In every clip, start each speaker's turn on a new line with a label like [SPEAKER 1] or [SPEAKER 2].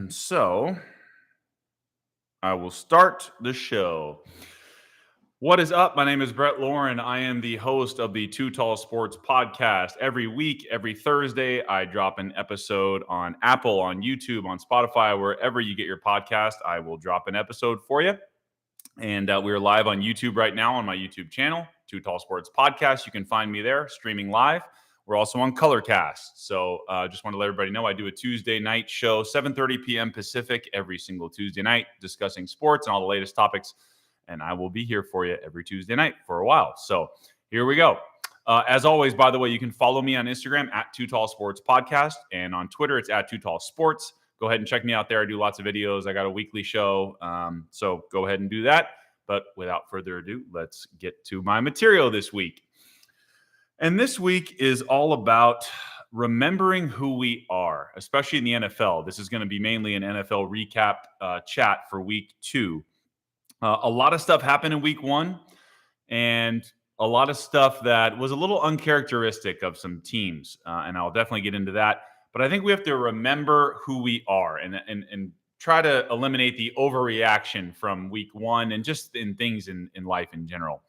[SPEAKER 1] And so I will start the show. What is up? My name is Brett Lauren. I am the host of the Too Tall Sports podcast. Every week, every Thursday, I drop an episode on Apple, on YouTube, on Spotify, wherever you get your podcast. I will drop an episode for you. And we're live on YouTube right now on my YouTube channel, Too Tall Sports Podcast. You can find me there streaming live. We're also on Colorcast. So just want to let everybody know I do a Tuesday night show, 7:30 p.m. Pacific, every single Tuesday night, discussing sports and all the latest topics. And I will be here for you every Tuesday night for a while. So here we go. As always, by the way, you can follow me on Instagram at Too Tall Sports Podcast. And on Twitter, it's at Too Tall Sports. Go ahead and check me out there. I do lots of videos. I got a weekly show. So go ahead and do that. But without further ado, let's get to my material this week. And this week is all about remembering who we are, especially in the NFL. This is going to be mainly an NFL recap chat for week 2. A lot of stuff happened in week 1, and a lot of stuff that was a little uncharacteristic of some teams. And I'll definitely get into that. But I think we have to remember who we are and try to eliminate the overreaction from week 1 and just in things in life in general.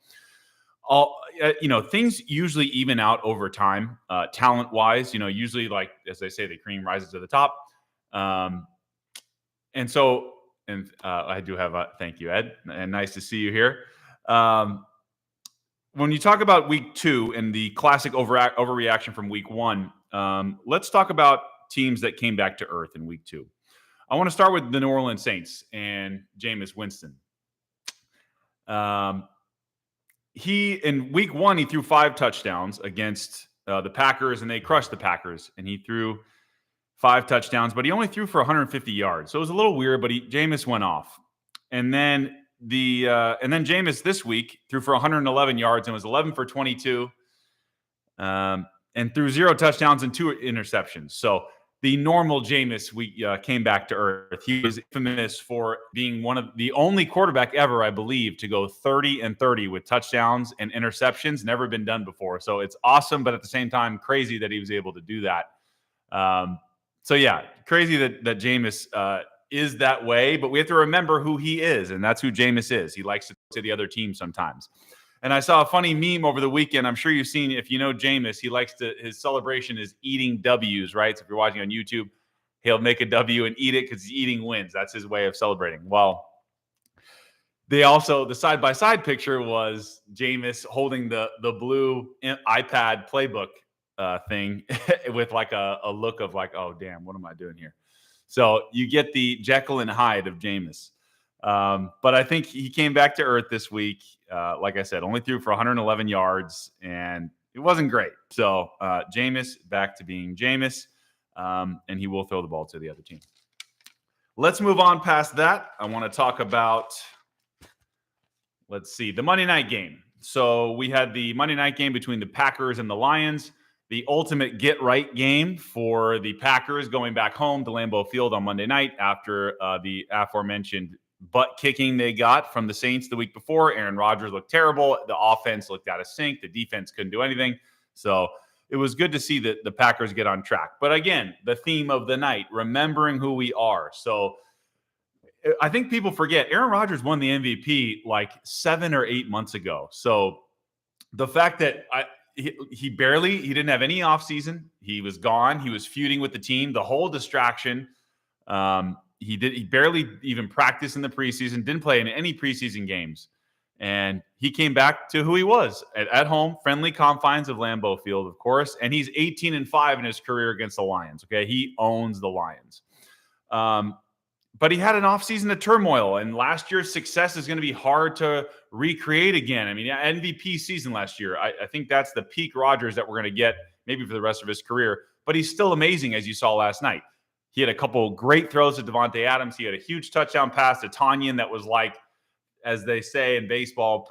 [SPEAKER 1] Things usually even out over time, talent-wise. Usually, like as they say, the cream rises to the top. I do have a thank you, Ed, and nice to see you here. When you talk about week 2 and the classic overreaction from week 1, let's talk about teams that came back to earth in week 2. I want to start with the New Orleans Saints and Jameis Winston. In week 1, he threw 5 touchdowns against the Packers, and they crushed the Packers. And he threw 5 touchdowns, but he only threw for 150 yards. So it was a little weird, but Jameis went off. And then Jameis this week threw for 111 yards and was 11 for 22, and threw 0 touchdowns and 2 interceptions. So the normal Jameis came back to earth. He was infamous for being one of the only quarterback ever, I believe, to go 30-30 with touchdowns and interceptions. Never been done before. So it's awesome, but at the same time, crazy that he was able to do that. Crazy that Jameis is that way, but we have to remember who he is, and that's who Jameis is. He likes to say the other team sometimes. And I saw a funny meme over the weekend. I'm sure you've seen, if you know Jameis, his celebration is eating W's, right? So if you're watching on YouTube, he'll make a W and eat it because he's eating wins. That's his way of celebrating. Well, the side-by-side picture was Jameis holding the blue iPad playbook thing with like a look of like, oh, damn, what am I doing here? So you get the Jekyll and Hyde of Jameis. But I think he came back to earth this week. Like I said, only threw for 111 yards, and it wasn't great. So Jameis back to being Jameis, and he will throw the ball to the other team. Let's move on past that. I want to talk about, the Monday night game. So we had the Monday night game between the Packers and the Lions, the ultimate get-right game for the Packers going back home to Lambeau Field on Monday night after the aforementioned butt kicking they got from the Saints the week before. Aaron Rodgers looked terrible. The offense looked out of sync. The defense couldn't do anything. So it was good to see that the Packers get on track. But again, the theme of the night, remembering who we are. So I think people forget Aaron Rodgers won the MVP like 7 or 8 months ago. So the fact that he didn't have any offseason. He was gone. He was feuding with the team. The whole distraction. He barely even practiced in the preseason, didn't play in any preseason games. And he came back to who he was at home, friendly confines of Lambeau Field, of course. And he's 18-5 in his career against the Lions. Okay. He owns the Lions. But he had an offseason of turmoil, and last year's success is going to be hard to recreate again. I mean, MVP season last year. I think that's the peak Rodgers that we're going to get maybe for the rest of his career. But he's still amazing, as you saw last night. He had a couple great throws to Devontae Adams. He had a huge touchdown pass to Tanyan that was like, as they say in baseball,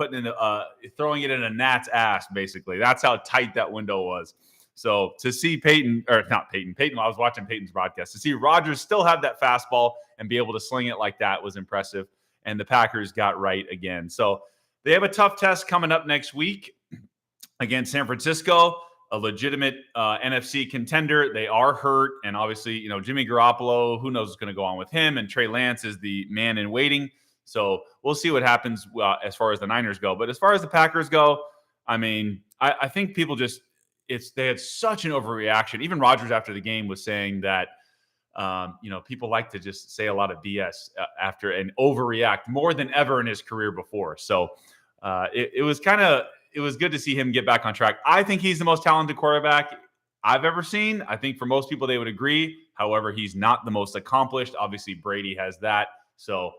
[SPEAKER 1] throwing it in a gnat's ass, basically. That's how tight that window was. So to see Peyton, I was watching Peyton's broadcast. To see Rodgers still have that fastball and be able to sling it like that was impressive. And the Packers got right again. So they have a tough test coming up next week against San Francisco. a legitimate NFC contender. They are hurt, and obviously, Jimmy Garoppolo, who knows what's going to go on with him, and Trey Lance is the man in waiting. So we'll see what happens as far as the Niners go. But as far as the Packers go, I mean, I think people they had such an overreaction. Even Rodgers after the game was saying that, people like to just say a lot of BS after and overreact more than ever in his career before. So it was good to see him get back on track. I think he's the most talented quarterback I've ever seen. I think for most people, they would agree. However, he's not the most accomplished. Obviously, Brady has that. So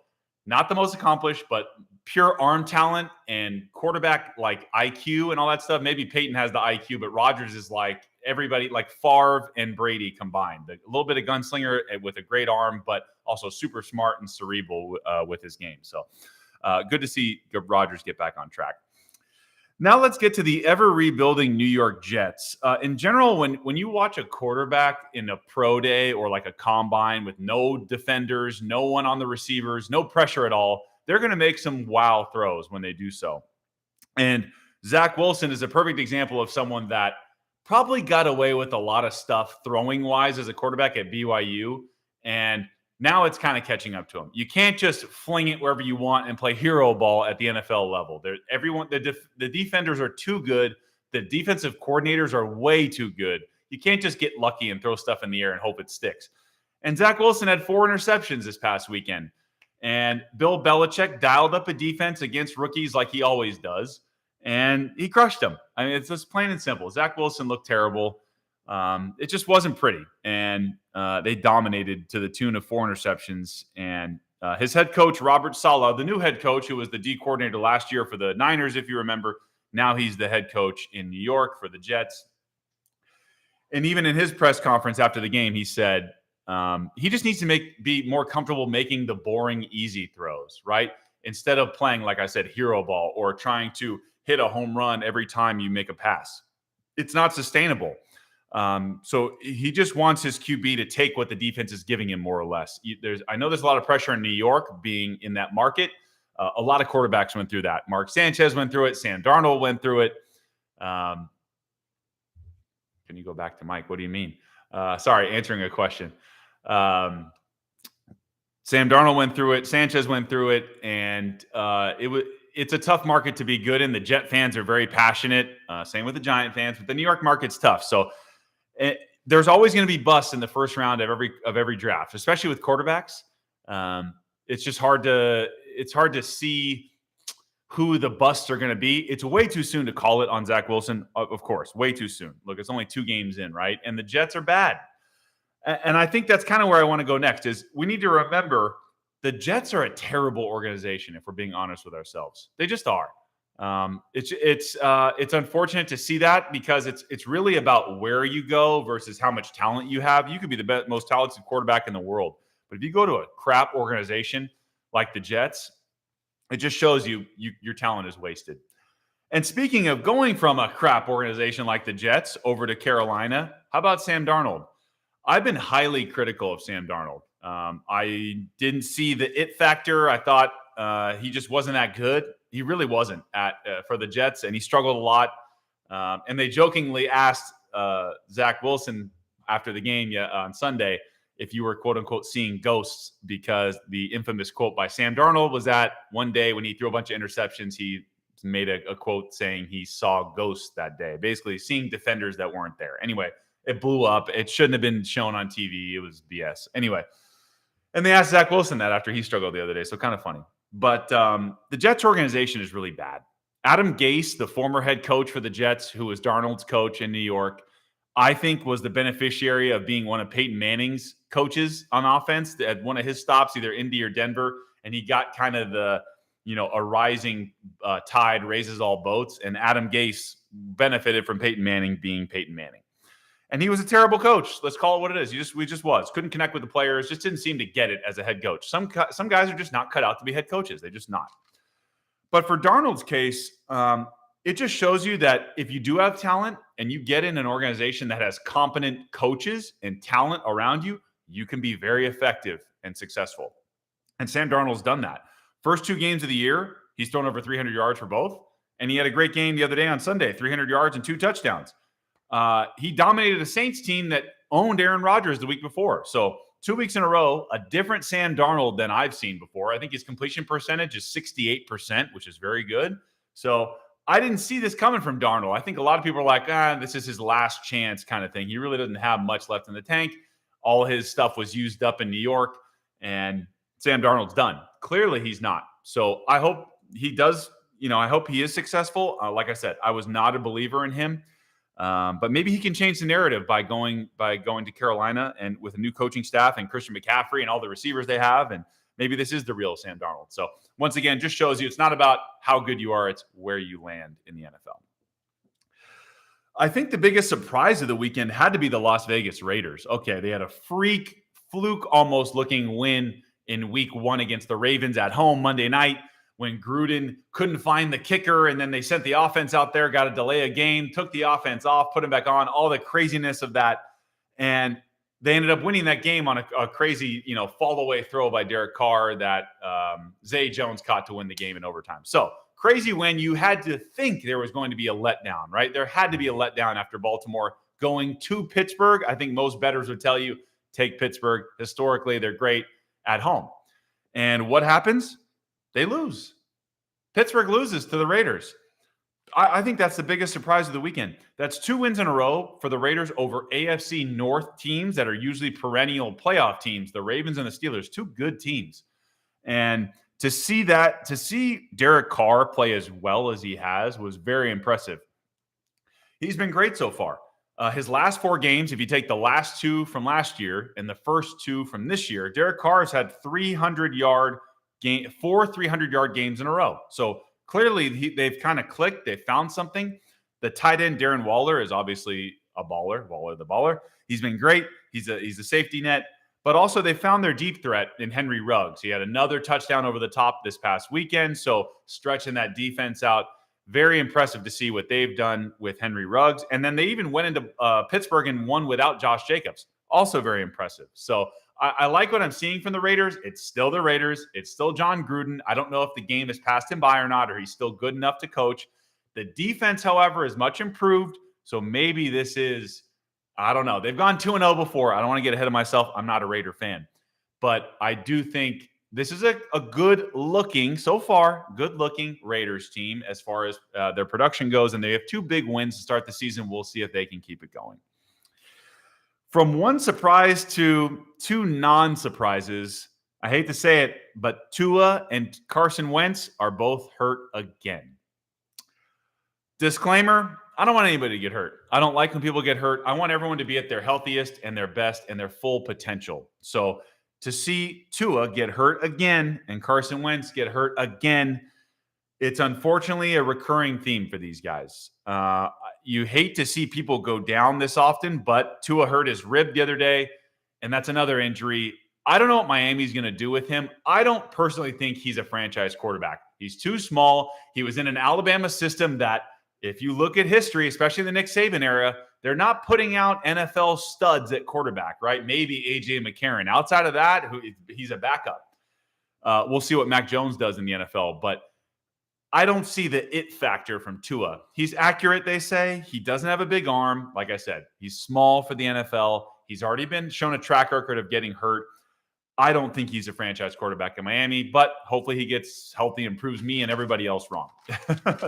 [SPEAKER 1] not the most accomplished, but pure arm talent and quarterback like IQ and all that stuff. Maybe Peyton has the IQ, but Rodgers is like everybody, like Favre and Brady combined. A little bit of gunslinger with a great arm, but also super smart and cerebral with his game. So good to see Rodgers get back on track. Now let's get to the ever-rebuilding New York Jets. In general, when you watch a quarterback in a pro day or like a combine with no defenders, no one on the receivers, no pressure at all, they're going to make some wow throws when they do so. And Zach Wilson is a perfect example of someone that probably got away with a lot of stuff throwing-wise as a quarterback at BYU, and now it's kind of catching up to him. You can't just fling it wherever you want and play hero ball at the NFL level. The defenders are too good. The defensive coordinators are way too good. You can't just get lucky and throw stuff in the air and hope it sticks. And Zach Wilson had 4 interceptions this past weekend. And Bill Belichick dialed up a defense against rookies like he always does, and he crushed them. I mean, it's just plain and simple. Zach Wilson looked terrible. It just wasn't pretty, and they dominated to the tune of 4 interceptions. And his head coach, Robert Saleh, the new head coach, who was the D coordinator last year for the Niners, if you remember, now he's the head coach in New York for the Jets. And even in his press conference after the game, he said he just needs to be more comfortable making the boring, easy throws, right? Instead of playing, like I said, hero ball or trying to hit a home run every time you make a pass. It's not sustainable. So he just wants his QB to take what the defense is giving him, more or less. I know there's a lot of pressure in New York being in that market. A lot of quarterbacks went through that. Mark Sanchez went through it. Sam Darnold went through it. Can you go back to Mike? What do you mean? Sorry, answering a question. Sam Darnold went through it. Sanchez went through it. And it's a tough market to be good in. The Jet fans are very passionate. Same with the Giant fans. But the New York market's tough. So there's always going to be busts in the first round of every draft, especially with quarterbacks. It's just hard to see who the busts are going to be. It's way too soon to call it on Zach Wilson, of course, way too soon. Look, it's only 2 games in, right? And the Jets are bad. And I think that's kind of where I want to go next is we need to remember the Jets are a terrible organization, if we're being honest with ourselves. They just are. It's unfortunate to see that because it's really about where you go versus how much talent you have. You could be the most talented quarterback in the world, but if you go to a crap organization like the Jets, it just shows your talent is wasted. And speaking of going from a crap organization like the Jets over to Carolina, how about Sam Darnold? I've been highly critical of Sam Darnold. I didn't see the it factor. I thought he just wasn't that good. He really wasn't for the Jets, and he struggled a lot. And they jokingly asked Zach Wilson after the game on Sunday if you were, quote unquote, seeing ghosts, because the infamous quote by Sam Darnold was that one day when he threw a bunch of interceptions, he made a quote saying he saw ghosts that day, basically seeing defenders that weren't there. Anyway, it blew up. It shouldn't have been shown on TV. It was BS. Anyway, and they asked Zach Wilson that after he struggled the other day. So kind of funny. But the Jets organization is really bad. Adam Gase, the former head coach for the Jets, who was Darnold's coach in New York, I think was the beneficiary of being one of Peyton Manning's coaches on offense at one of his stops, either Indy or Denver. And he got kind of a rising tide raises all boats. And Adam Gase benefited from Peyton Manning being Peyton Manning. And he was a terrible coach. Let's call it what it is. We just was. Couldn't connect with the players. Just didn't seem to get it as a head coach. Some guys are just not cut out to be head coaches. They're just not. But for Darnold's case, it just shows you that if you do have talent and you get in an organization that has competent coaches and talent around you, you can be very effective and successful. And Sam Darnold's done that. First 2 games of the year, he's thrown over 300 yards for both. And he had a great game the other day on Sunday, 300 yards and 2 touchdowns. He dominated a Saints team that owned Aaron Rodgers the week before. So 2 weeks in a row, a different Sam Darnold than I've seen before. I think his completion percentage is 68%, which is very good. So I didn't see this coming from Darnold. I think a lot of people are like, this is his last chance kind of thing. He really doesn't have much left in the tank. All his stuff was used up in New York, and Sam Darnold's done. Clearly, he's not. So I hope he does. I hope he is successful. Like I said, I was not a believer in him. But maybe he can change the narrative by going to Carolina and with a new coaching staff and Christian McCaffrey and all the receivers they have. And maybe this is the real Sam Darnold. So once again, just shows you it's not about how good you are. It's where you land in the NFL. I think the biggest surprise of the weekend had to be the Las Vegas Raiders. Okay, they had a fluke almost looking win in week 1 against the Ravens at home Monday night, when Gruden couldn't find the kicker, and then they sent the offense out there, got to delay a game, took the offense off, put him back on, all the craziness of that. And they ended up winning that game on a crazy, fall-away throw by Derek Carr that Zay Jones caught to win the game in overtime. So crazy win. You had to think there was going to be a letdown, right? There had to be a letdown after Baltimore going to Pittsburgh. I think most bettors would tell you, take Pittsburgh. Historically, they're great at home. And what happens? They lose. Pittsburgh loses to the Raiders. I think that's the biggest surprise of the weekend. That's 2 wins in a row for the Raiders over AFC North teams that are usually perennial playoff teams, the Ravens and the Steelers, 2 good teams. And to see Derek Carr play as well as he has was very impressive. He's been great so far. His last 4 games, if you take the last 2 from last year and the first 2 from this year, Derek Carr has had 300-yard 4 300-yard games in a row. So clearly they've kind of clicked. They found something. The tight end Darren Waller is obviously a baller. Waller the baller. He's been great. He's a safety net. But also they found their deep threat in Henry Ruggs. He had another touchdown over the top this past weekend. So stretching that defense out. Very impressive to see what they've done with Henry Ruggs. And then they even went into Pittsburgh and won without Josh Jacobs. Also very impressive. So I like what I'm seeing from the Raiders. It's still the Raiders. It's still John Gruden. I don't know if the game has passed him by or not, or he's still good enough to coach. The defense, however, is much improved. So maybe this is, I don't know. They've gone 2-0 before. I don't want to get ahead of myself. I'm not a Raider fan. But I do think this is a good-looking, so far, good-looking Raiders team as far as their production goes. And they have 2 big wins to start the season. We'll see if they can keep it going. From one surprise to 2 non-surprises, I hate to say it, but Tua and Carson Wentz are both hurt again. Disclaimer, I don't want anybody to get hurt. I don't like when people get hurt. I want everyone to be at their healthiest and their best and their full potential. So to see Tua get hurt again and Carson Wentz get hurt again, it's unfortunately a recurring theme for these guys. You hate to see people go down this often, but Tua hurt his rib the other day, and that's another injury. I don't know what Miami's going to do with him. I don't personally think he's a franchise quarterback. He's too small. He was in an Alabama system that, if you look at history, especially the Nick Saban era, they're not putting out NFL studs at quarterback, right? Maybe A.J. McCarron. Outside of that, he's a backup. We'll see what Mac Jones does in the NFL, but I don't see the it factor from Tua. He's accurate, they say. He doesn't have a big arm. Like I said, he's small for the NFL. He's already been shown a track record of getting hurt. I don't think he's a franchise quarterback in Miami, but hopefully he gets healthy and proves me and everybody else wrong.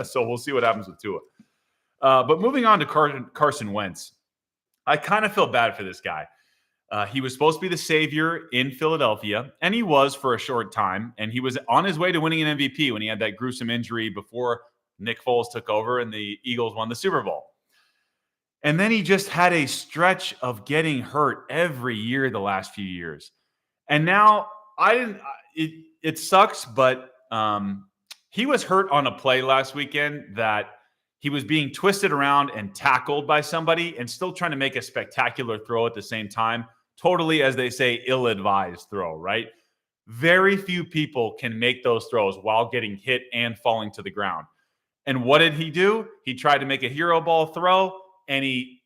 [SPEAKER 1] So we'll see what happens with Tua. But moving on to Carson Wentz, I kind of feel bad for this guy. He was supposed to be the savior in Philadelphia, and he was for a short time. And he was on his way to winning an MVP when he had that gruesome injury before Nick Foles took over and the Eagles won the Super Bowl. And then he just had a stretch of getting hurt every year the last few years. And now it sucks, but he was hurt on a play last weekend that he was being twisted around and tackled by somebody and still trying to make a spectacular throw at the same time. Totally, as they say, ill-advised throw, right? Very few people can make those throws while getting hit and falling to the ground. And what did he do? He tried to make a hero ball throw, and he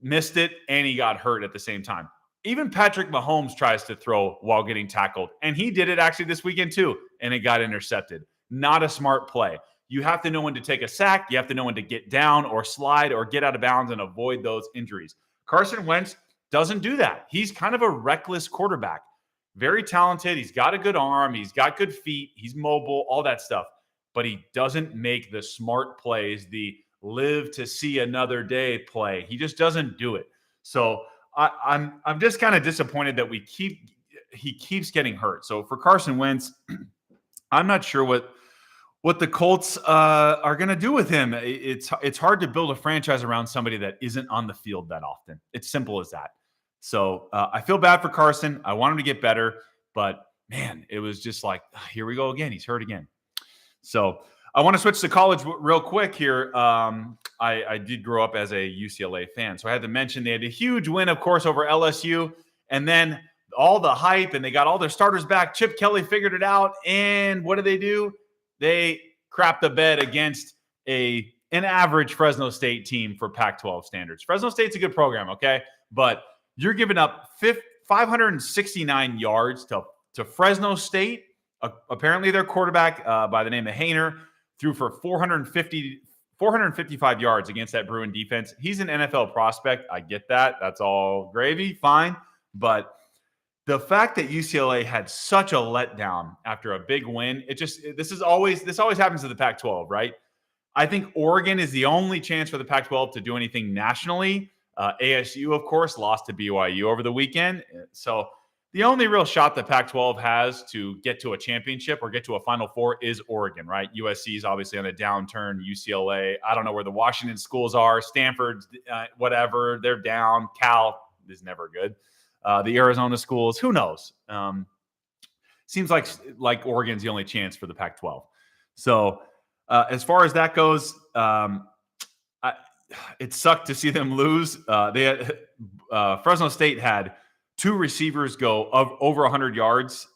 [SPEAKER 1] missed it, and he got hurt at the same time. Even Patrick Mahomes tries to throw while getting tackled, and he did it actually this weekend too, and it got intercepted. Not a smart play. you have to know when to take a sack. You have to know when to get down or slide or get out of bounds and avoid those injuries. Carson Wentz doesn't do that. He's kind of a reckless quarterback. Very talented. He's got a good arm. He's got good feet. He's mobile, all that stuff. But he doesn't make the smart plays, the live to see another day play. He just doesn't do it. So I'm just kind of disappointed that he keeps getting hurt. So for Carson Wentz, I'm not sure what the Colts are going to do with him. It's hard to build a franchise around somebody that isn't on the field that often. It's simple as that. So I feel bad for Carson. I want him to get better, but man, it was just like, here we go again. He's hurt again. So I want to switch to college real quick here. I did grow up as a UCLA fan, so I had to mention they had a huge win, of course, over LSU, and then all the hype, and they got all their starters back. Chip Kelly figured it out, and what do? They crapped the bed against an average Fresno State team for Pac-12 standards. Fresno State's a good program, okay? But you're giving up 569 yards to Fresno State. Apparently, their quarterback by the name of Haener threw for 455 yards against that Bruin defense. He's an NFL prospect. I get that. That's all gravy. Fine. But the fact that UCLA had such a letdown after a big win, this always happens to the Pac-12, right? I think Oregon is the only chance for the Pac-12 to do anything nationally. ASU, of course, lost to BYU over the weekend. So the only real shot the Pac-12 has to get to a championship or get to a Final Four is Oregon, right? USC is obviously on a downturn. UCLA, I don't know where the Washington schools are. Stanford, whatever, they're down. Cal is never good. The Arizona schools, who knows? Seems like Oregon's the only chance for the Pac-12. So as far as that goes, it sucked to see them lose. Fresno State had two receivers go over 100 yards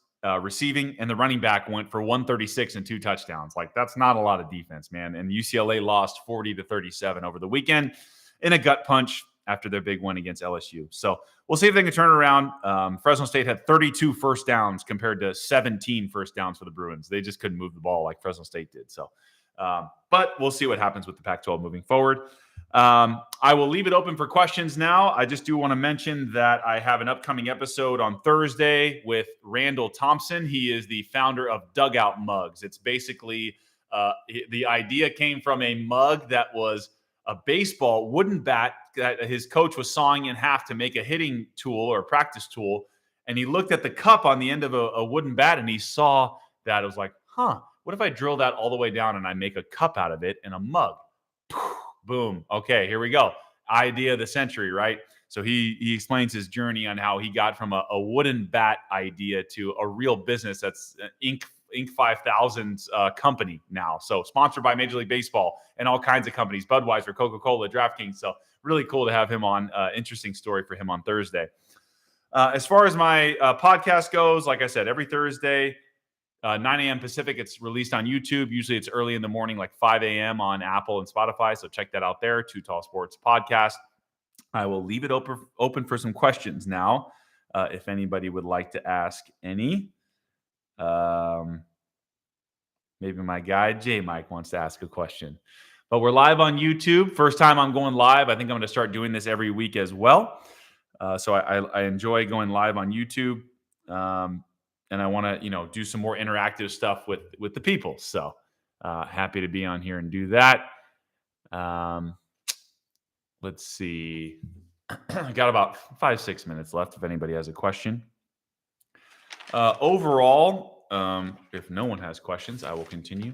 [SPEAKER 1] receiving, and the running back went for 136 and 2 touchdowns. Like, that's not a lot of defense, man. And UCLA lost 40-37 over the weekend in a gut punch after their big win against LSU. So we'll see if they can turn it around. Fresno State had 32 first downs compared to 17 first downs for the Bruins. They just couldn't move the ball like Fresno State did. So, but we'll see what happens with the Pac-12 moving forward. I will leave it open for questions now. I just do want to mention that I have an upcoming episode on Thursday with Randall Thompson. He is the founder of Dugout Mugs. It's basically the idea came from a mug that was a baseball wooden bat that his coach was sawing in half to make a hitting tool or practice tool. And he looked at the cup on the end of a wooden bat and he saw that. It was like, what if I drill that all the way down and I make a cup out of it in a mug? Boom. Okay, here we go. Idea of the century, right? So he explains his journey on how he got from a wooden bat idea to a real business that's Inc. 5000's company now. So sponsored by Major League Baseball and all kinds of companies, Budweiser, Coca-Cola, DraftKings. So really cool to have him on. Interesting story for him on Thursday. As far as my podcast goes, like I said, every Thursday, 9 a.m. Pacific, it's released on YouTube. Usually it's early in the morning, like 5 a.m. on Apple and Spotify. So check that out there, Too Tall Sports Podcast. I will leave it open for some questions now, if anybody would like to ask any. Maybe my guy, J Mike, wants to ask a question. But we're live on YouTube. First time I'm going live. I think I'm going to start doing this every week as well. So I enjoy going live on YouTube. And I want to, do some more interactive stuff with the people. So happy to be on here and do that. Let's see. I got about 5-6 minutes left if anybody has a question. Overall, if no one has questions, I will continue.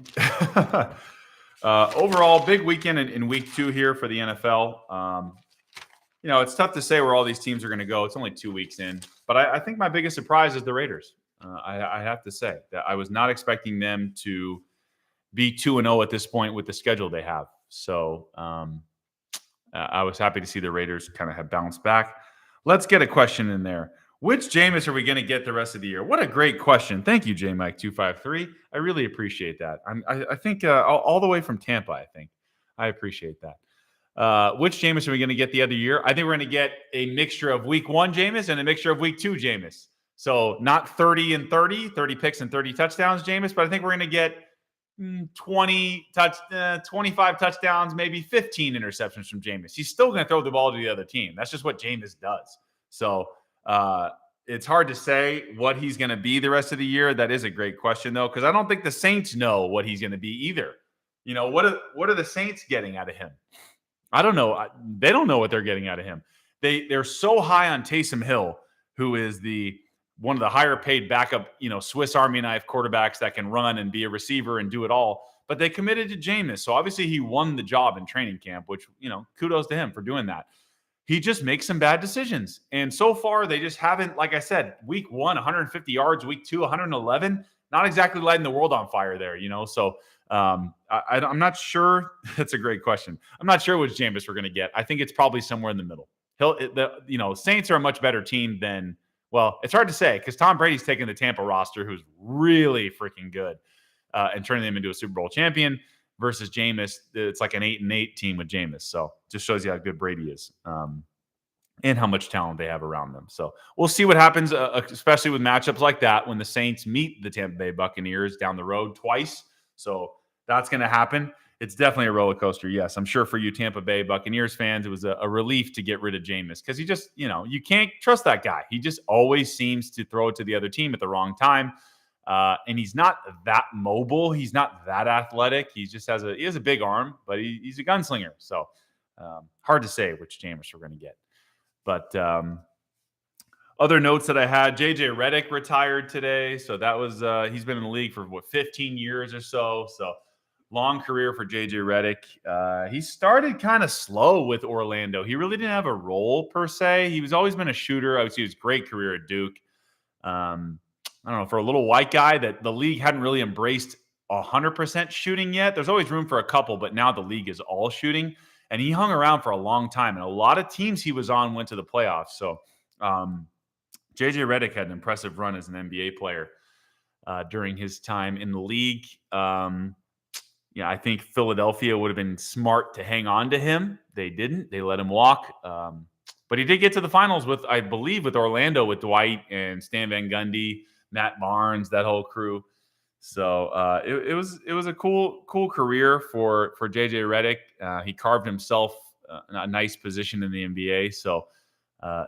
[SPEAKER 1] Overall, big weekend in week 2 here for the NFL. It's tough to say where all these teams are going to go. It's only 2 weeks in. But I think my biggest surprise is the Raiders. I have to say that I was not expecting them to be 2-0 at this point with the schedule they have. So I was happy to see the Raiders kind of have bounced back. Let's get a question in there. Which Jameis are we going to get the rest of the year? What a great question. Thank you, JMike253. I really appreciate that. I think all the way from Tampa, I think. I appreciate that. Which Jameis are we going to get the other year? I think we're going to get a mixture of week 1 Jameis and a mixture of week 2 Jameis. So not 30 picks and 30 touchdowns, Jameis, but I think we're going to get 25 touchdowns, maybe 15 interceptions from Jameis. He's still going to throw the ball to the other team. That's just what Jameis does. So it's hard to say what he's going to be the rest of the year. That is a great question, though, because I don't think the Saints know what he's going to be either. What are the Saints getting out of him? I don't know. They don't know what they're getting out of him. They're so high on Taysom Hill, who is one of the higher paid backup, Swiss Army knife quarterbacks that can run and be a receiver and do it all. But they committed to Jameis. So obviously he won the job in training camp, which, kudos to him for doing that. He just makes some bad decisions. And so far they just haven't, like I said, week 1, 150 yards, week 2, 111, not exactly lighting the world on fire there, So I'm not sure. That's a great question. I'm not sure which Jameis we're going to get. I think it's probably somewhere in the middle. Saints are a much better team than, well, it's hard to say because Tom Brady's taking the Tampa roster, who's really freaking good, and turning them into a Super Bowl champion versus Jameis. It's like an 8-8 team with Jameis. So just shows you how good Brady is and how much talent they have around them. So we'll see what happens, especially with matchups like that when the Saints meet the Tampa Bay Buccaneers down the road twice. So that's going to happen. It's definitely a roller coaster. Yes, I'm sure for you Tampa Bay Buccaneers fans, it was a relief to get rid of Jameis because he just, you can't trust that guy. He just always seems to throw it to the other team at the wrong time. And he's not that mobile. He's not that athletic. He just has a big arm, but he's a gunslinger. So hard to say which Jameis we're going to get. But other notes that I had, JJ Redick retired today. So that was, he's been in the league for 15 years or so. So long career for JJ Redick. He started kind of slow with Orlando. He really didn't have a role per se. He's always been a shooter. I would see his great career at Duke. I don't know, for a little white guy that the league hadn't really embraced 100% shooting yet. There's always room for a couple, but now the league is all shooting. And he hung around for a long time. And a lot of teams he was on went to the playoffs. So JJ Redick had an impressive run as an NBA player during his time in the league. I think Philadelphia would have been smart to hang on to him. They didn't. They let him walk. But he did get to the finals with Orlando with Dwight and Stan Van Gundy, Matt Barnes, that whole crew. So it was a cool career for JJ Redick. He carved himself a nice position in the NBA. So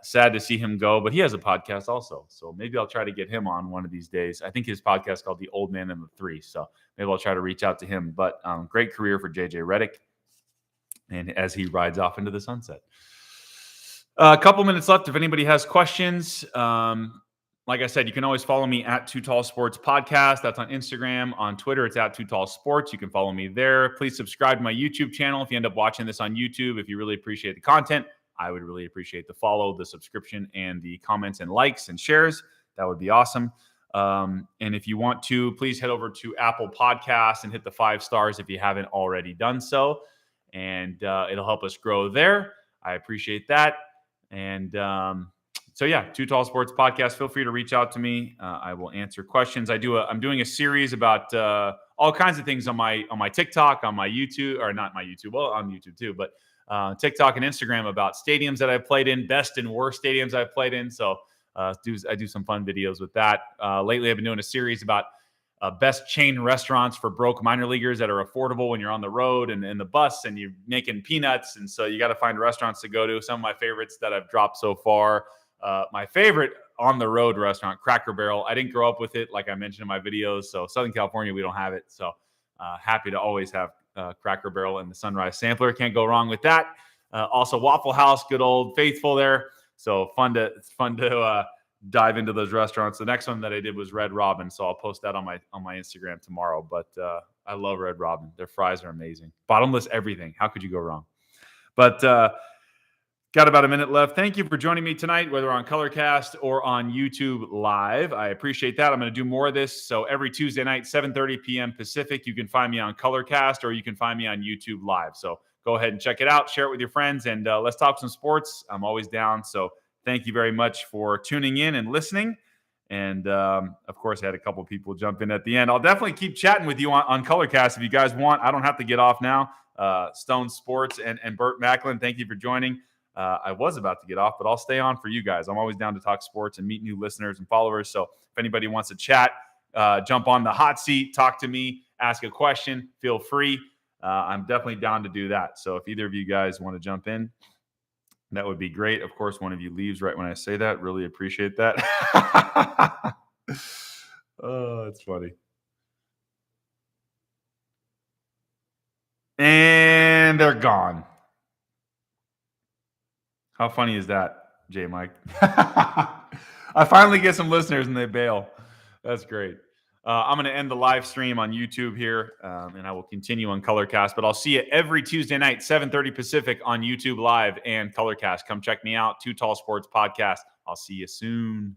[SPEAKER 1] sad to see him go, but he has a podcast also. So maybe I'll try to get him on one of these days. I think his podcast is called The Old Man and the Three. So maybe I'll try to reach out to him. But great career for JJ Redick, and as he rides off into the sunset. A couple minutes left. If anybody has questions, like I said, you can always follow me at Too Tall Sports Podcast. That's on Instagram. On Twitter, it's at Too Tall Sports. You can follow me there. Please subscribe to my YouTube channel if you end up watching this on YouTube. If you really appreciate the content, I would really appreciate the follow, the subscription, and the comments and likes and shares. That would be awesome. And if you want to, please head over to Apple Podcasts and hit the 5 stars if you haven't already done so. And it'll help us grow there. I appreciate that. And Too Tall Sports Podcast. Feel free to reach out to me. I will answer questions. I'm doing a series about all kinds of things on my TikTok, on my YouTube, or not my YouTube. Well, on YouTube too, but TikTok and Instagram about stadiums that I've played in, best and worst stadiums I've played in. So I do some fun videos with that. Lately, I've been doing a series about best chain restaurants for broke minor leaguers that are affordable when you're on the road and in the bus and you're making peanuts. And so you got to find restaurants to go to. Some of my favorites that I've dropped so far. My favorite on the road restaurant, Cracker Barrel. I didn't grow up with it, like I mentioned in my videos. So Southern California, we don't have it. So happy to always have Cracker Barrel and the Sunrise Sampler. Can't go wrong with that. Also Waffle House, good old faithful there. So it's fun to dive into those restaurants. The next one that I did was Red Robin. So I'll post that on my Instagram tomorrow. But I love Red Robin. Their fries are amazing. Bottomless everything. How could you go wrong? But got about a minute left. Thank you for joining me tonight, whether on Colorcast or on YouTube Live. I appreciate that. I'm going to do more of this. So every Tuesday night, 7:30 p.m. Pacific, you can find me on Colorcast or you can find me on YouTube Live. So go ahead and check it out. Share it with your friends, and let's talk some sports. I'm always down. So thank you very much for tuning in and listening. And, of course, I had a couple people jump in at the end. I'll definitely keep chatting with you on Colorcast if you guys want. I don't have to get off now. Stone Sports and Burt Macklin, thank you for joining. I was about to get off, but I'll stay on for you guys. I'm always down to talk sports and meet new listeners and followers. So if anybody wants to chat, jump on the hot seat, talk to me ask a question, feel free. I'm definitely down to do that. So if either of you guys want to jump in, that would be great. Of course, one of you leaves right when I say that. Really appreciate that. Oh, that's funny. And they're gone. How funny is that, J Mike? I finally get some listeners and they bail. That's great. I'm going to end the live stream on YouTube here, and I will continue on Colorcast. But I'll see you every Tuesday night, 7:30 Pacific on YouTube Live and Colorcast. Come check me out. Too Tall Sports Podcast. I'll see you soon.